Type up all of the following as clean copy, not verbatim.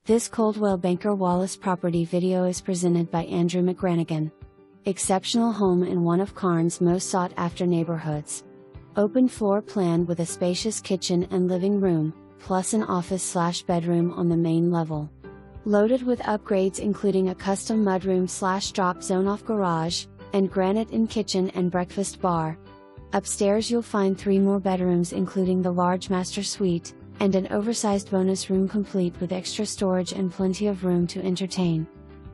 This Coldwell Banker Wallace property video is presented by Andrew McGranagan. Exceptional home in one of Karn's most sought-after neighborhoods. Open floor plan with a spacious kitchen and living room, plus an office/bedroom on the main level. Loaded with upgrades including a custom mudroom/drop zone-off garage, and granite in kitchen and breakfast bar. Upstairs you'll find 3 more bedrooms including the large master suite, and an oversized bonus room complete with extra storage and plenty of room to entertain.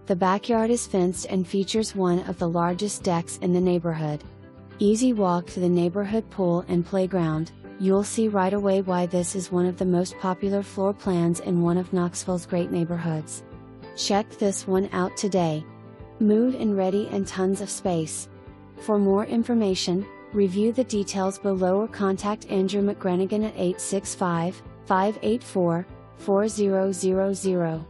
The backyard is fenced and features one of the largest decks in the neighborhood. Easy walk to the neighborhood pool and playground. You'll see right away why this is one of the most popular floor plans in one of Knoxville's great neighborhoods. Check this one out today. Move in ready and tons of space. For more information, review the details below or contact Andrew McGranagan at 865-584-4000.